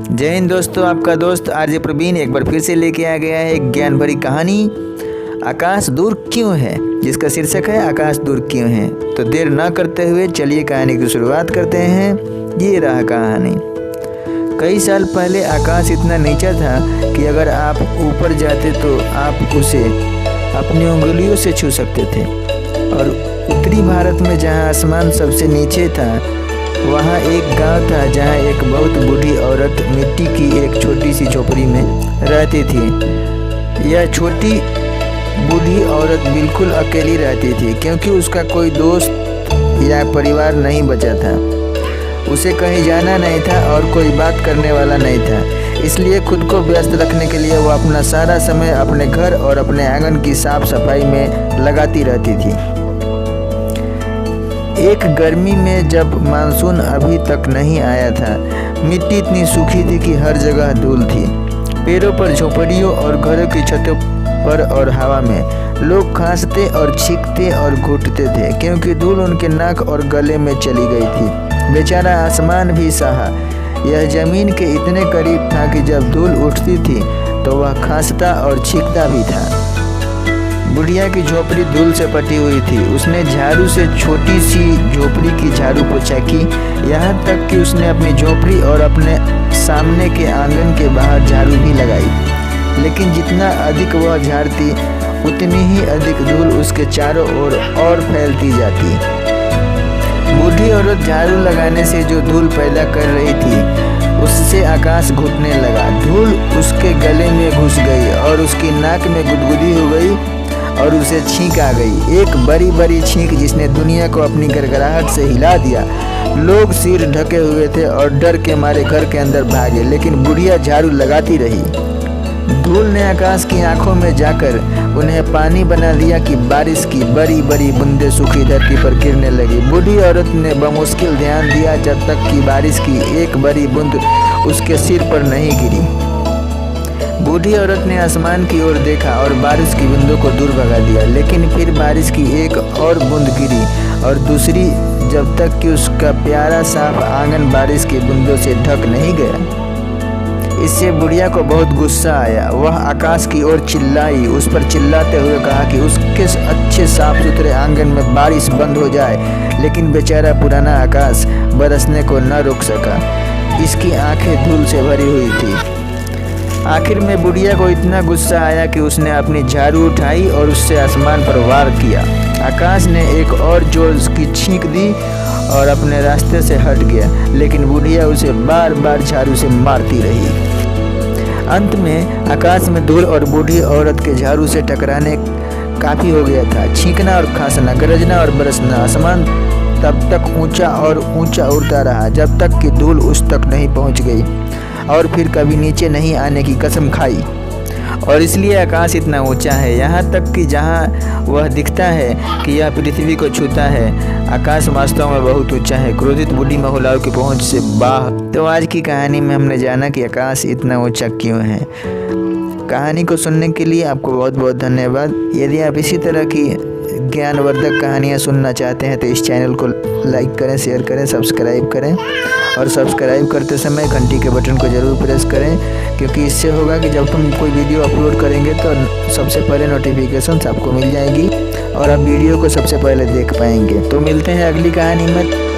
जय हिंद दोस्तों, आपका दोस्त आरजे प्रवीण एक बार फिर से लेके आ गया है एक ज्ञान भरी कहानी आकाश दूर क्यों है, जिसका शीर्षक है आकाश दूर क्यों है। तो देर ना करते हुए चलिए कहानी की शुरुआत करते हैं। ये रहा कहानी। कई साल पहले आकाश इतना नीचा था कि अगर आप ऊपर जाते तो आप उसे अपनी उंगलियों से छू सकते थे। और उत्तरी भारत में जहाँ आसमान सबसे नीचे था, वहाँ एक गांव था जहाँ एक बहुत बूढ़ी औरत मिट्टी की एक छोटी सी झोपड़ी में रहती थी। यह छोटी बूढ़ी औरत बिल्कुल अकेली रहती थी, क्योंकि उसका कोई दोस्त या परिवार नहीं बचा था। उसे कहीं जाना नहीं था और कोई बात करने वाला नहीं था, इसलिए खुद को व्यस्त रखने के लिए वो अपना सारा समय अपने घर और अपने आंगन की साफ सफाई में लगाती रहती थी। एक गर्मी में जब मानसून अभी तक नहीं आया था, मिट्टी इतनी सूखी थी कि हर जगह धूल थी। पेड़ों पर, झोपड़ियों और घरों की छतों पर और हवा में लोग खांसते और छींकते और घुटते थे, क्योंकि धूल उनके नाक और गले में चली गई थी। बेचारा आसमान भी सहा। यह जमीन के इतने करीब था कि जब धूल उठती थी तो वह खांसता और छींकता भी था। बुढ़िया की झोपड़ी धूल से पटी हुई थी। उसने झाड़ू से छोटी सी झोपड़ी की झाड़ू पोछा की, यहाँ तक कि उसने अपनी झोपड़ी और अपने सामने के आंगन के बाहर झाड़ू भी लगाई। लेकिन जितना अधिक वह झाड़ती, उतनी ही अधिक धूल उसके चारों ओर और फैलती जाती। बूढ़ी औरत झाड़ू लगाने से जो धूल पैदा कर रही थी, उससे आकाश घुटने लगा। धूल उसके गले में घुस गई और उसकी नाक में गुदगुदी हो गई और उसे छींक आ गई, एक बड़ी बड़ी छींक जिसने दुनिया को अपनी गड़गड़ाहट से हिला दिया। लोग सिर ढके हुए थे और डर के मारे घर के अंदर भागे, लेकिन बुढ़िया झाड़ू लगाती रही। धूल ने आकाश की आंखों में जाकर उन्हें पानी बना दिया कि बारिश की बड़ी बड़ी बूंदें सूखी धरती पर गिरने लगी। बूढ़ी औरत ने बमुश्किल ध्यान दिया जब तक कि बारिश की एक बड़ी बूंद उसके सिर पर नहीं गिरी। बूढ़ी औरत ने आसमान की ओर देखा और बारिश की बूंदों को दूर भगा दिया, लेकिन फिर बारिश की एक और बूंद गिरी और दूसरी, जब तक कि उसका प्यारा साफ आंगन बारिश की बूंदों से ढक नहीं गया। इससे बुढ़िया को बहुत गुस्सा आया। वह आकाश की ओर चिल्लाई, उस पर चिल्लाते हुए कहा कि उसके अच्छे साफ सुथरे आंगन में बारिश बंद हो जाए, लेकिन बेचारा पुराना आकाश बरसने को न रोक सका। इसकी आंखें धूल से भरी हुई थी। आखिर में बुढ़िया को इतना गुस्सा आया कि उसने अपनी झाड़ू उठाई और उससे आसमान पर वार किया। आकाश ने एक और जोर की छींक दी और अपने रास्ते से हट गया, लेकिन बुढ़िया उसे बार बार झाड़ू से मारती रही। अंत में आकाश में धूल और बूढ़ी औरत के झाड़ू से टकराने काफ़ी हो गया था। छींकना और खांसना, गरजना और बरसना। आसमान तब तक ऊंचा और ऊंचा उड़ता रहा जब तक कि धूल उस तक नहीं पहुंच गई और फिर कभी नीचे नहीं आने की कसम खाई। और इसलिए आकाश इतना ऊंचा है, यहाँ तक कि जहाँ वह दिखता है कि यह पृथ्वी को छूता है, आकाश वास्तव में बहुत ऊंचा है, क्रोधित बूढ़ी महिलाओं की पहुंच से बाहर। तो आज की कहानी में हमने जाना कि आकाश इतना ऊंचा क्यों है। कहानी को सुनने के लिए आपको बहुत बहुत धन्यवाद। यदि आप इसी तरह की ज्ञानवर्धक कहानियाँ सुनना चाहते हैं तो इस चैनल को लाइक करें, शेयर करें, सब्सक्राइब करें और सब्सक्राइब करते समय घंटी के बटन को ज़रूर प्रेस करें, क्योंकि इससे होगा कि जब तुम कोई वीडियो अपलोड करेंगे तो सबसे पहले नोटिफिकेशन आपको मिल जाएगी और आप वीडियो को सबसे पहले देख पाएंगे। तो मिलते हैं अगली कहानी में।